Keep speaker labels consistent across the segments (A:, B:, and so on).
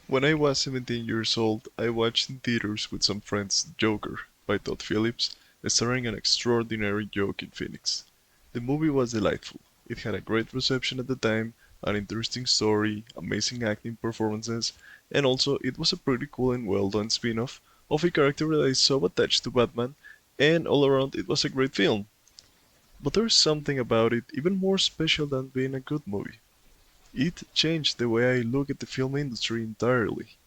A: When I was 17 years old, I watched in theaters with some friends Joker by Todd Phillips, starring an extraordinary Joaquin Phoenix. The movie was delightful. It had a great reception at the time, an interesting story, amazing acting performances, and also it was a pretty cool and well done spin off of a character that is so attached to Batman, and all around it was a great film. But there's something about it even more special than being a good movie. It changed the way I look at the film industry entirely.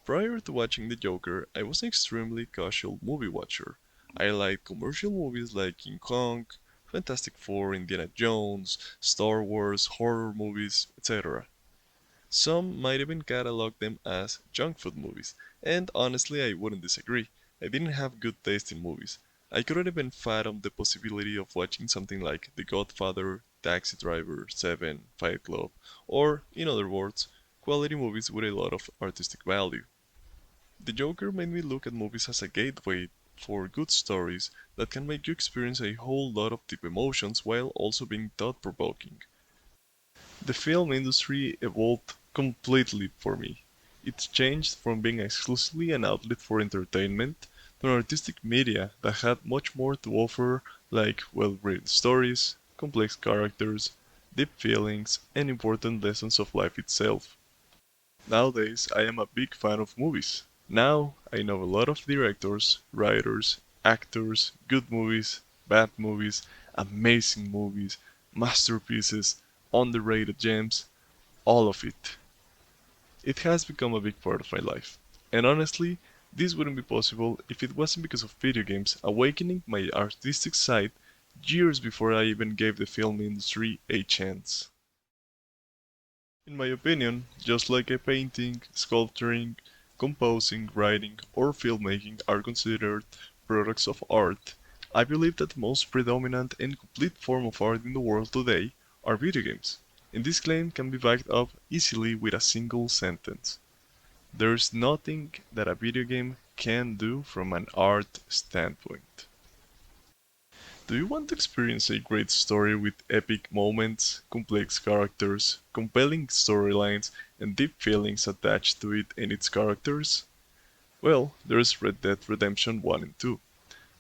A: Prior to watching The Joker, I was an extremely casual movie watcher. I liked commercial movies like King Kong, Fantastic Four, Indiana Jones, Star Wars, horror movies, etc. Some might even catalog them as junk food movies, and honestly, I wouldn't disagree. I didn't have good taste in movies. I couldn't even fathom the possibility of watching something like The Godfather, Taxi Driver, Seven, Fight Club, or, in other words, quality movies with a lot of artistic value. The Joker made me look at movies as a gateway for good stories that can make you experience a whole lot of deep emotions while also being thought provoking. The film industry evolved completely for me. It changed from being exclusively an outlet for entertainment to an artistic media that had much more to offer, like well written stories, complex characters, deep feelings, and important lessons of life itself. Nowadays, I am a big fan of movies. Now, I know a lot of directors, writers, actors, good movies, bad movies, amazing movies, masterpieces, underrated gems, all of it. It has become a big part of my life. And honestly, this wouldn't be possible if it wasn't because of video games awakening my artistic side years before I even gave the film industry a chance. In my opinion, just like a painting, sculpturing, composing, writing, or filmmaking are considered products of art, I believe that the most predominant and complete form of art in the world today are video games. And this claim can be backed up easily with a single sentence. There's nothing that a video game can do from an art standpoint. Do you want to experience a great story with epic moments, complex characters, compelling storylines, and deep feelings attached to it and its characters? Well, there's Red Dead Redemption 1 and 2.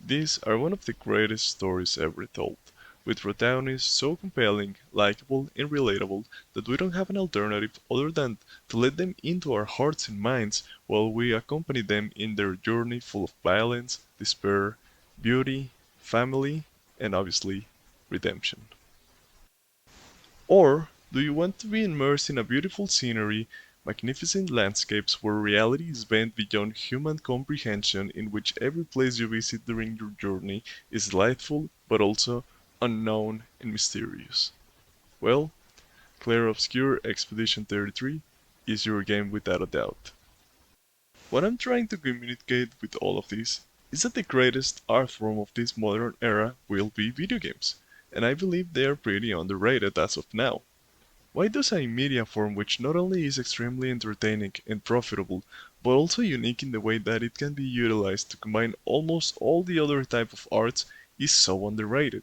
A: These are one of the greatest stories ever told, with protagonists so compelling, likable, and relatable that we don't have an alternative other than to let them into our hearts and minds while we accompany them in their journey full of violence, despair, beauty, family, and obviously, redemption. Or do you want to be immersed in a beautiful scenery, magnificent landscapes where reality is bent beyond human comprehension, in which every place you visit during your journey is delightful but also unknown and mysterious? Well, Clair Obscure Expedition 33 is your game without a doubt. What I'm trying to communicate with all of this is that the greatest art form of this modern era will be video games, and I believe they are pretty underrated as of now. Why does a media form which not only is extremely entertaining and profitable, but also unique in the way that it can be utilized to combine almost all the other type of arts is so underrated?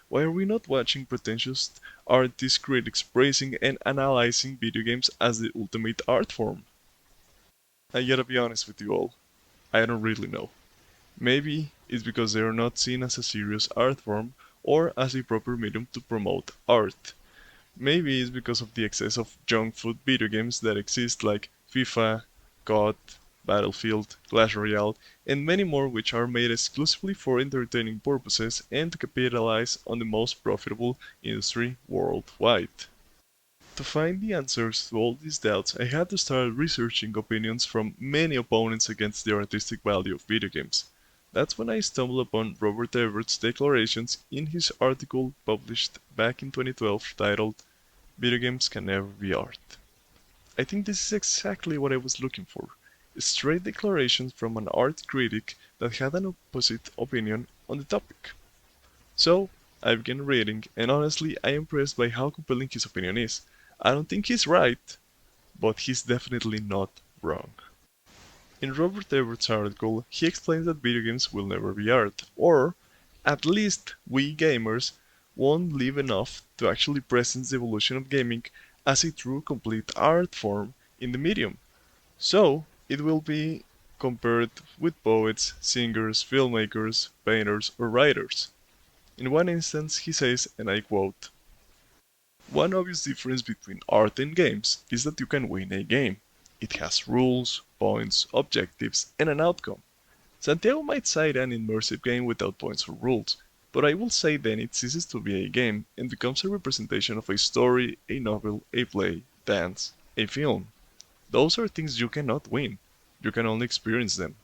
A: Why are we not watching pretentious artist critics praising and analyzing video games as the ultimate art form? I gotta be honest with you all, I don't really know. Maybe it's because they are not seen as a serious art form or as a proper medium to promote art. Maybe it's because of the excess of junk food video games that exist like FIFA, COD, Battlefield, Clash Royale, and many more which are made exclusively for entertaining purposes and to capitalize on the most profitable industry worldwide. To find the answers to all these doubts, I had to start researching opinions from many opponents against the artistic value of video games. That's when I stumbled upon Robert Everett's declarations in his article published back in 2012 titled Video Games Can Never Be Art. I think this is exactly what I was looking for. Straight declarations from an art critic that had an opposite opinion on the topic. So, I began reading, and honestly, I am impressed by how compelling his opinion is. I don't think he's right, but he's definitely not wrong. In Robert Everett's article, he explains that video games will never be art, or at least we gamers won't live enough to actually presence the evolution of gaming as a true complete art form in the medium. So, it will be compared with poets, singers, filmmakers, painters, or writers. In one instance, he says, and I quote, "One obvious difference between art and games is that you can win a game. It has rules, points, objectives, and an outcome. Santiago might cite an immersive game without points or rules, but I will say then it ceases to be a game and becomes a representation of a story, a novel, a play, dance, a film. Those are things you cannot win. You can only experience them."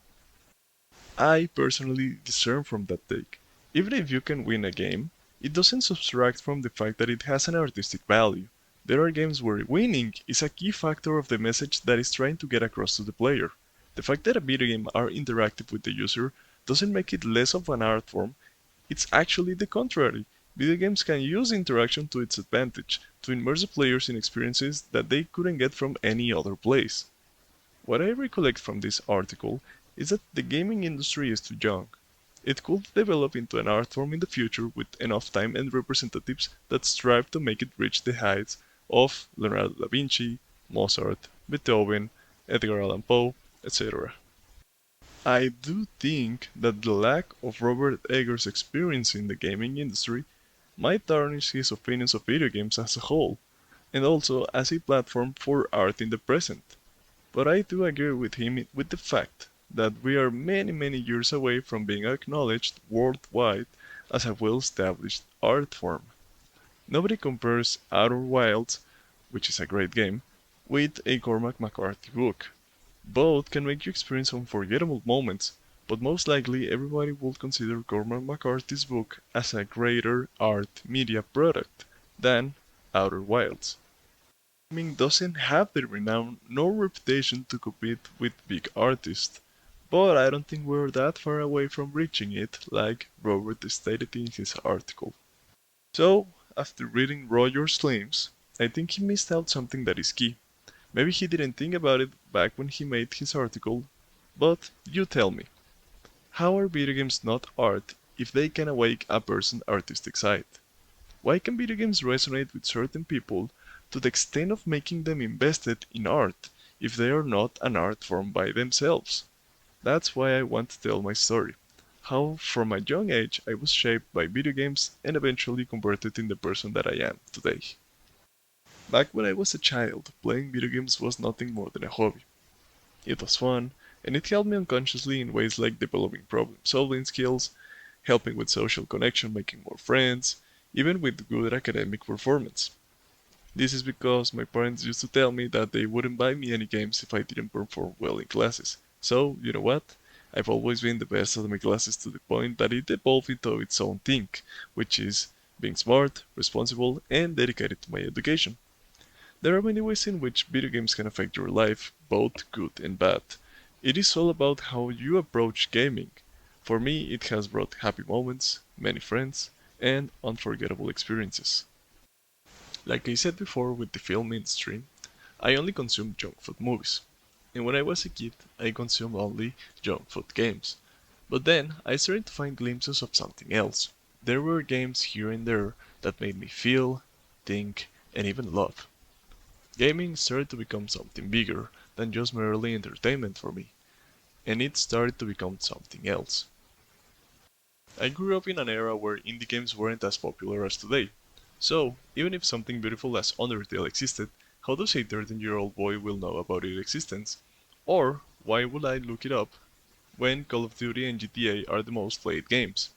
A: I personally discern from that take. Even if you can win a game, it doesn't subtract from the fact that it has an artistic value. There are games where winning is a key factor of the message that is trying to get across to the player. The fact that a video game are interactive with the user doesn't make it less of an art form, it's actually the contrary. Video games can use interaction to its advantage, to immerse the players in experiences that they couldn't get from any other place. What I recollect from this article is that the gaming industry is too young. It could develop into an art form in the future with enough time and representatives that strive to make it reach the heights of Leonardo da Vinci, Mozart, Beethoven, Edgar Allan Poe, etc. I do think that the lack of Robert Eggers' experience in the gaming industry might tarnish his opinions of video games as a whole, and also as a platform for art in the present. But I do agree with him with the fact that we are many years away from being acknowledged worldwide as a well-established art form. Nobody compares Outer Wilds, which is a great game, with a Cormac McCarthy book. Both can make you experience unforgettable moments, but most likely everybody would consider Cormac McCarthy's book as a greater art media product than Outer Wilds. Gaming doesn't have the renown nor reputation to compete with big artists, but I don't think we're that far away from reaching it, like Robert stated in his article. So, after reading Rogers' claims, I think he missed out something that is key. Maybe he didn't think about it back when he made his article, but you tell me, how are video games not art if they can awake a person's artistic side? Why can video games resonate with certain people to the extent of making them invested in art if they are not an art form by themselves? That's why I want to tell my story. How from a young age I was shaped by video games and eventually converted in the person that I am today. Back when I was a child, playing video games was nothing more than a hobby. It was fun, and it helped me unconsciously in ways like developing problem solving skills, helping with social connection, making more friends, even with good academic performance. This is because my parents used to tell me that they wouldn't buy me any games if I didn't perform well in classes. So, you know what? I've always been the best at my classes to the point that it evolved into its own thing, which is being smart, responsible, and dedicated to my education. There are many ways in which video games can affect your life, both good and bad. It is all about how you approach gaming. For me, it has brought happy moments, many friends, and unforgettable experiences. Like I said before with the film industry, I only consumed junk food movies. And when I was a kid, I consumed only junk food games. But then I started to find glimpses of something else. There were games here and there that made me feel, think, and even love. Gaming started to become something bigger than just merely entertainment for me, and it started to become something else. I grew up in an era where indie games weren't as popular as today. So, even if something beautiful as Undertale existed, how does a 13-year-old boy will know about its existence? Or, why would I look it up when Call of Duty and GTA are the most played games?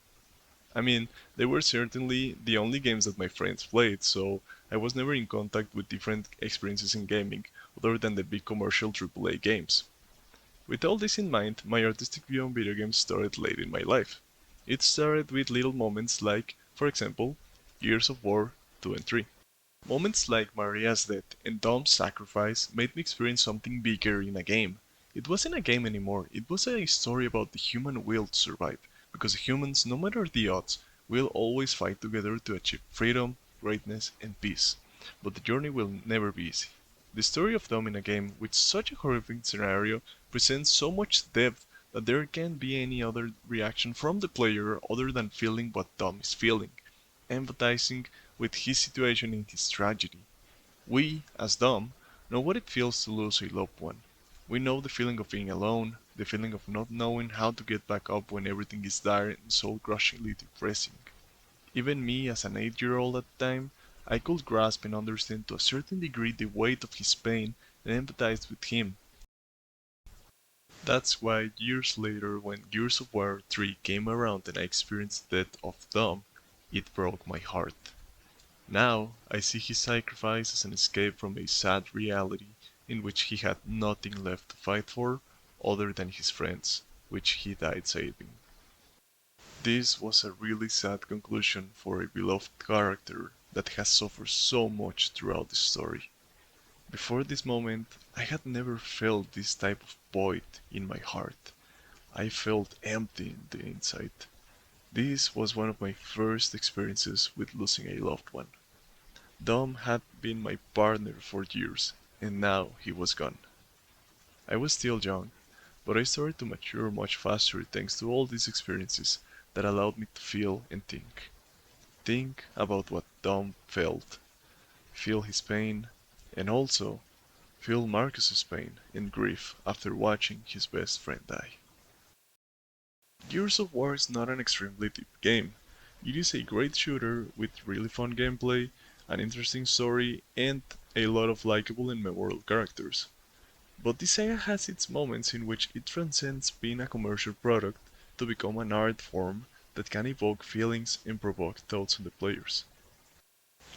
A: I mean, they were certainly the only games that my friends played, so I was never in contact with different experiences in gaming other than the big commercial AAA games. With all this in mind, my artistic view on video games started late in my life. It started with little moments like, for example, Gears of War 2 and 3. Moments like Maria's death and Dom's sacrifice made me experience something bigger in a game. It wasn't a game anymore, it was a story about the human will to survive, because humans, no matter the odds, will always fight together to achieve freedom, greatness, and peace. But the journey will never be easy. The story of Dom in a game with such a horrific scenario presents so much depth that there can't be any other reaction from the player other than feeling what Dom is feeling, empathizing with his situation and his tragedy. We, as Dom, know what it feels to lose a loved one. We know the feeling of being alone, the feeling of not knowing how to get back up when everything is dire and soul crushingly depressing. Even me, as an 8-year-old at the time, I could grasp and understand to a certain degree the weight of his pain and empathize with him. That's why years later, when Gears of War 3 came around and I experienced the death of Dom, it broke my heart. Now, I see his sacrifice as an escape from a sad reality in which he had nothing left to fight for other than his friends, which he died saving. This was a really sad conclusion for a beloved character that has suffered so much throughout the story. Before this moment, I had never felt this type of void in my heart. I felt empty in the inside. This was one of my first experiences with losing a loved one. Dom had been my partner for years, and now he was gone. I was still young, but I started to mature much faster thanks to all these experiences that allowed me to feel and think. Think about what Dom felt, feel his pain, and also feel Marcus's pain and grief after watching his best friend die. Gears of War is not an extremely deep game. It is a great shooter with really fun gameplay, an interesting story, and a lot of likable and memorable characters. But this saga has its moments in which it transcends being a commercial product to become an art form that can evoke feelings and provoke thoughts in the players.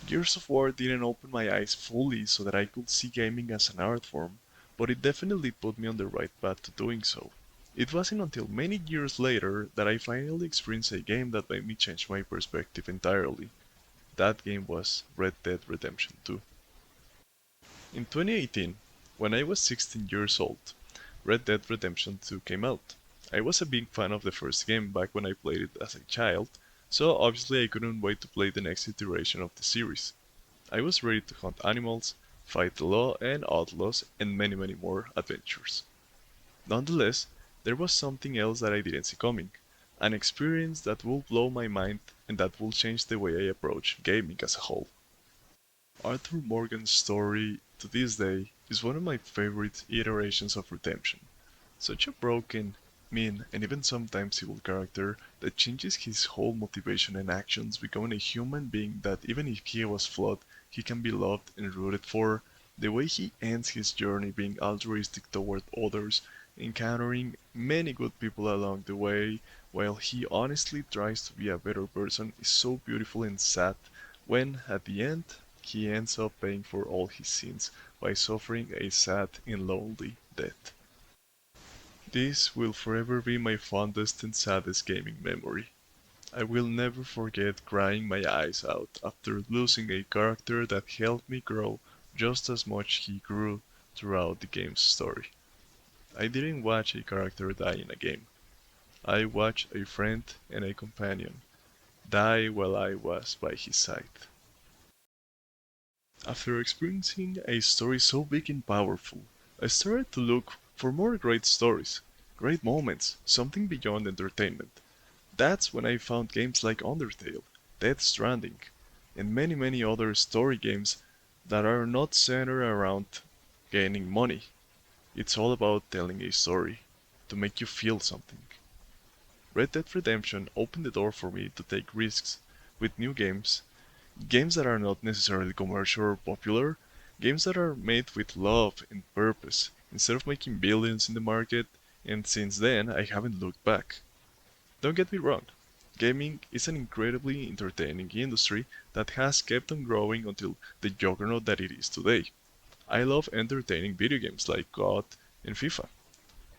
A: Gears of War didn't open my eyes fully so that I could see gaming as an art form, but it definitely put me on the right path to doing so. It wasn't until many years later that I finally experienced a game that made me change my perspective entirely. That game was Red Dead Redemption 2. In 2018, when I was 16 years old, Red Dead Redemption 2 came out. I was a big fan of the first game back when I played it as a child, so obviously I couldn't wait to play the next iteration of the series. I was ready to hunt animals, fight the law and outlaws, and many more adventures. Nonetheless, there was something else that I didn't see coming. An experience that will blow my mind and that will change the way I approach gaming as a whole. Arthur Morgan's story, to this day, is one of my favorite iterations of redemption. Such a broken, mean, and even sometimes evil character that changes his whole motivation and actions, becoming a human being that even if he was flawed, he can be loved and rooted for. The way he ends his journey being altruistic toward others, encountering many good people along the way, while he honestly tries to be a better person, is so beautiful and sad when, at the end, he ends up paying for all his sins by suffering a sad and lonely death. This will forever be my fondest and saddest gaming memory. I will never forget crying my eyes out after losing a character that helped me grow just as much he grew throughout the game's story. I didn't watch a character die in a game. I watched a friend and a companion die while I was by his side. After experiencing a story so big and powerful, I started to look for more great stories, great moments, something beyond entertainment. That's when I found games like Undertale, Death Stranding, and many other story games that are not centered around gaining money. It's all about telling a story to make you feel something. Red Dead Redemption opened the door for me to take risks with new games, games that are not necessarily commercial or popular, games that are made with love and purpose, instead of making billions in the market, and since then I haven't looked back. Don't get me wrong, gaming is an incredibly entertaining industry that has kept on growing until the juggernaut that it is today. I love entertaining video games like COD and FIFA,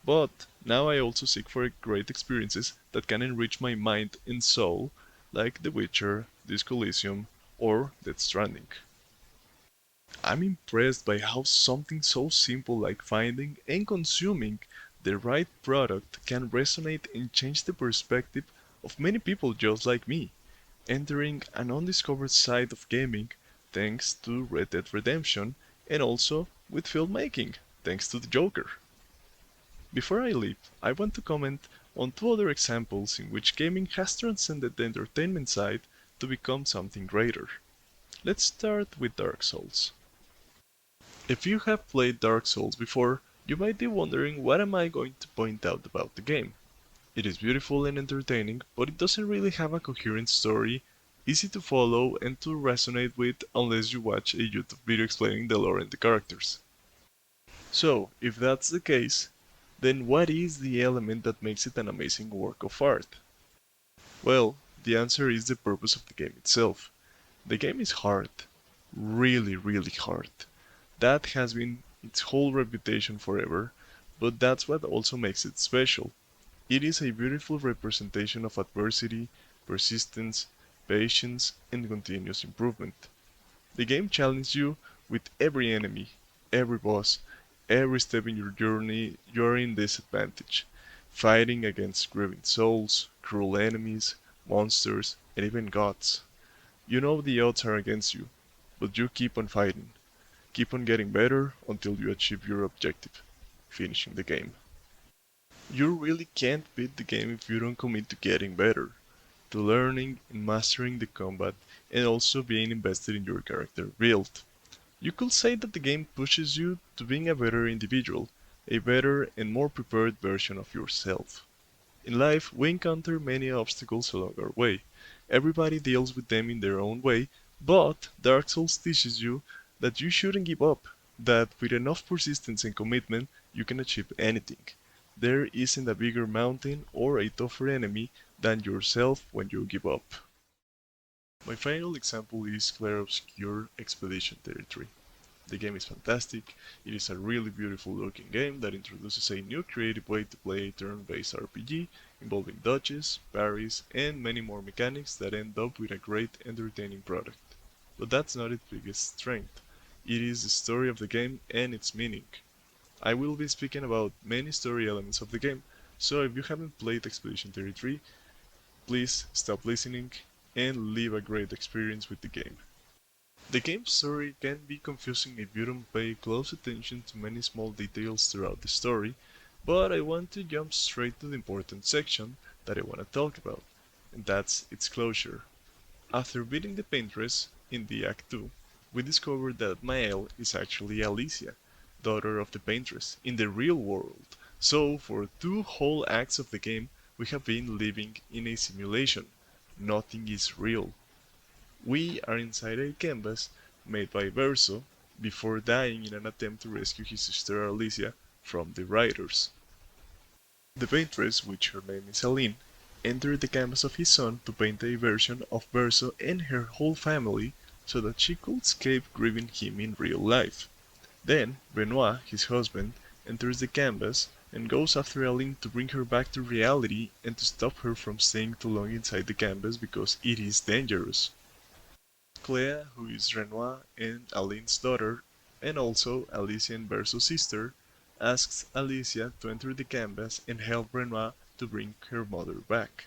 A: but now I also seek for great experiences that can enrich my mind and soul, like The Witcher, Disco Elysium, or Death Stranding. I'm impressed by how something so simple like finding and consuming the right product can resonate and change the perspective of many people just like me, entering an undiscovered side of gaming thanks to Red Dead Redemption and also with filmmaking thanks to the Joker. Before I leave, I want to comment on two other examples in which gaming has transcended the entertainment side to become something greater. Let's start with Dark Souls. If you have played Dark Souls before, you might be wondering what am I going to point out about the game. It is beautiful and entertaining, but it doesn't really have a coherent story, easy to follow and to resonate with unless you watch a YouTube video explaining the lore and the characters. So, if that's the case, then what is the element that makes it an amazing work of art? Well, the answer is the purpose of the game itself. The game is hard. Really, really hard. That has been its whole reputation forever, but that's what also makes it special. It is a beautiful representation of adversity, persistence, patience, and continuous improvement. The game challenges you with every enemy, every boss, every step in your journey you're in disadvantage, fighting against grieving souls, cruel enemies, monsters, and even gods. You know the odds are against you, but you keep on fighting, keep on getting better until you achieve your objective, finishing the game. You really can't beat the game if you don't commit to getting better, to learning and mastering the combat, and also being invested in your character build. You could say that the game pushes you to being a better individual, a better and more prepared version of yourself. In life, we encounter many obstacles along our way. Everybody deals with them in their own way, but Dark Souls teaches you that you shouldn't give up, that with enough persistence and commitment, you can achieve anything. There isn't a bigger mountain or a tougher enemy than yourself when you give up. My final example is Clair Obscur Expedition Territory. The game is fantastic. It is a really beautiful looking game that introduces a new creative way to play a turn-based RPG involving dodges, parries, and many more mechanics that end up with a great entertaining product. But that's not its biggest strength. It is the story of the game and its meaning. I will be speaking about many story elements of the game, so if you haven't played Expedition 33, please stop listening and leave a great experience with the game. The game's story can be confusing if you don't pay close attention to many small details throughout the story, but I want to jump straight to the important section that I want to talk about, and that's its closure. After beating the Paintress in the Act 2, we discover that Mael is actually Alicia, daughter of the Paintress, in the real world. So, for two whole acts of the game, we have been living in a simulation. Nothing is real. We are inside a canvas made by Verso before dying in an attempt to rescue his sister Alicia from the Riders. The paintress, which her name is Aline, entered the canvas of his son to paint a version of Verso and her whole family so that she could escape grieving him in real life. Then Benoit, his husband, enters the canvas and goes after Aline to bring her back to reality and to stop her from staying too long inside the canvas because it is dangerous. Clea, who is Renoir and Aline's daughter, and also Alicia and Verso's sister, asks Alicia to enter the canvas and help Renoir to bring her mother back.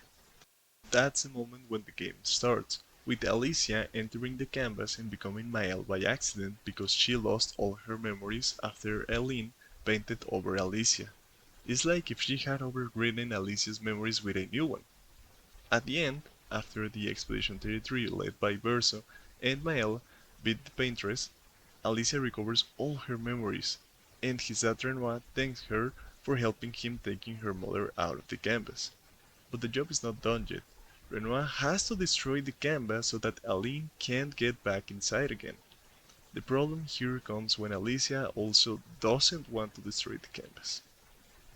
A: That's the moment when the game starts, with Alicia entering the canvas and becoming Mael by accident because she lost all her memories after Aline painted over Alicia. It's like if she had overridden Alicia's memories with a new one. At the end, after the Expedition 33 led by Verso and Mael beat the Paintress, Alicia recovers all her memories, and his dad Renoir thanks her for helping him taking her mother out of the canvas. But the job is not done yet. Renoir has to destroy the canvas so that Aline can't get back inside again. The problem here comes when Alicia also doesn't want to destroy the canvas.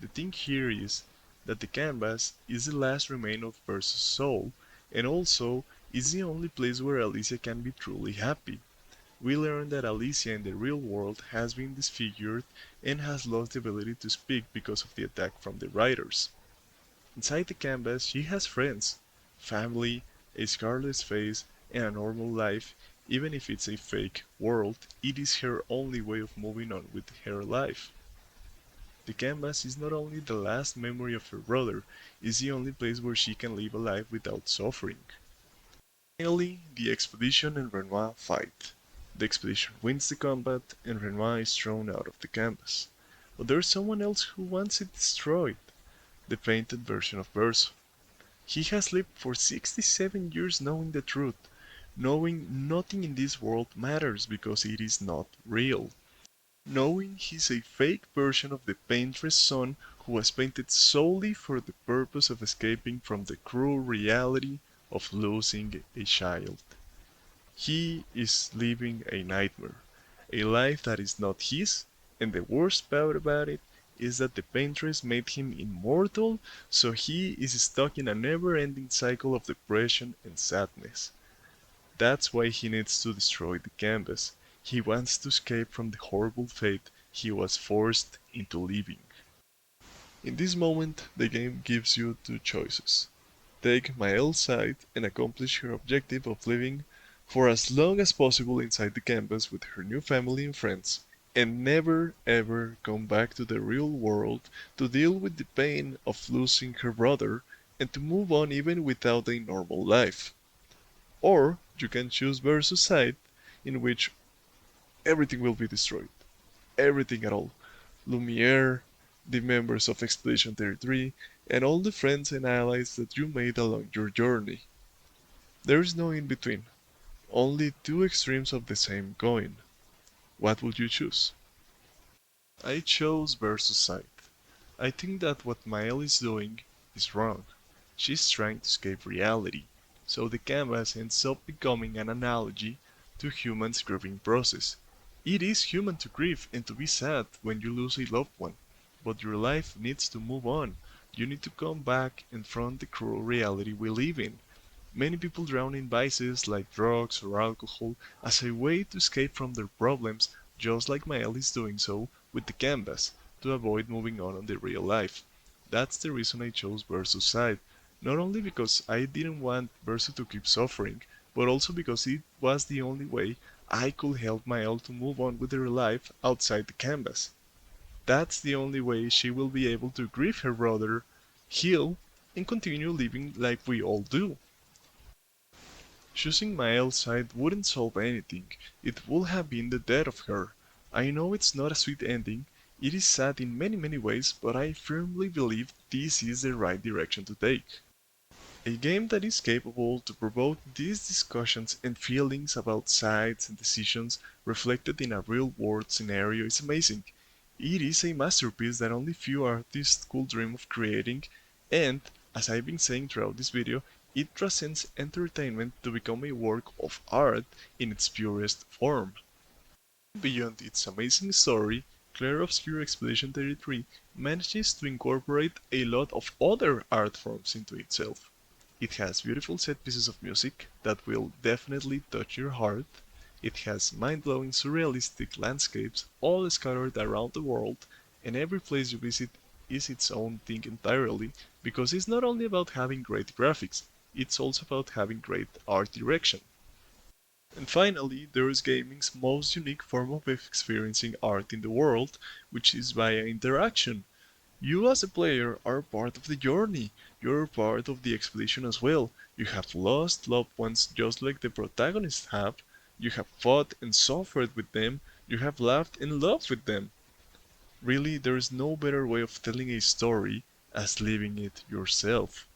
A: The thing here is that the canvas is the last remain of Versus' soul, and also is the only place where Alicia can be truly happy. We learn that Alicia in the real world has been disfigured and has lost the ability to speak because of the attack from the Riders. Inside the canvas, she has friends, family, a scarlet face, and a normal life. Even if it's a fake world, it is her only way of moving on with her life. The canvas is not only the last memory of her brother, it's the only place where she can live a life without suffering. Finally, the expedition and Renoir fight. The expedition wins the combat, and Renoir is thrown out of the canvas. But there's someone else who wants it destroyed, the painted version of Verso. He has lived for 67 years knowing the truth, knowing nothing in this world matters because it is not real. knowing he's a fake version of the painter's son who was painted solely for the purpose of escaping from the cruel reality of losing a child. He is living a nightmare, a life that is not his, and the worst part about it is that the paintress made him immortal, so he is stuck in a never-ending cycle of depression and sadness. That's why he needs to destroy the canvas. He wants to escape from the horrible fate he was forced into living. In this moment, the game gives you two choices. Take Mael's side and accomplish her objective of living for as long as possible inside the canvas with her new family and friends, and never ever come back to the real world to deal with the pain of losing her brother and to move on even without a normal life. Or you can choose versus side, in which everything will be destroyed. Everything at all. Lumiere, the members of Expedition 33, and all the friends and allies that you made along your journey. There is no in between, only two extremes of the same coin. What would you choose? I chose versus side. I think that what Mael is doing is wrong. She's trying to escape reality, so the canvas ends up becoming an analogy to humans' grieving process. It is human to grieve and to be sad when you lose a loved one, but your life needs to move on. You need to come back and front the cruel reality we live in. Many people drown in vices like drugs or alcohol as a way to escape from their problems, just like Mael is doing so with the canvas, to avoid moving on the real life. That's the reason I chose Versus side, not only because I didn't want Versus to keep suffering, but also because it was the only way I could help Mael to move on with her life outside the canvas. That's the only way she will be able to grieve her brother, heal, and continue living like we all do. Choosing Mael's side wouldn't solve anything, it would have been the death of her. I know it's not a sweet ending, it is sad in many ways, but I firmly believe this is the right direction to take. A game that is capable to provoke these discussions and feelings about sides and decisions reflected in a real-world scenario is amazing. It is a masterpiece that only few artists could dream of creating, and, as I've been saying throughout this video, it transcends entertainment to become a work of art in its purest form. Beyond its amazing story, Clair Obscur Expedition 33 manages to incorporate a lot of other art forms into itself. It has beautiful set pieces of music that will definitely touch your heart. It has mind-blowing surrealistic landscapes all scattered around the world, and every place you visit is its own thing entirely, because it's not only about having great graphics, it's also about having great art direction. And finally, there is gaming's most unique form of experiencing art in the world, which is via interaction. You as a player are part of the journey. You're part of the expedition as well. You have lost loved ones just like the protagonists have. You have fought and suffered with them. You have laughed and loved with them. Really, there is no better way of telling a story as living it yourself.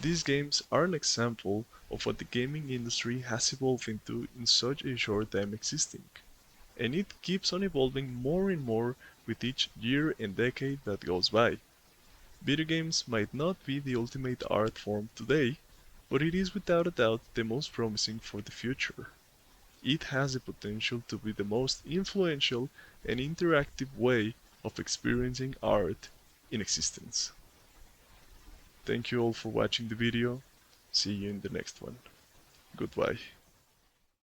A: These games are an example of what the gaming industry has evolved into in such a short time existing. And it keeps on evolving more and more with each year and decade that goes by. Video games might not be the ultimate art form today, but it is without a doubt the most promising for the future. It has the potential to be the most influential and interactive way of experiencing art in existence. Thank you all for watching the video. See you in the next one. Goodbye.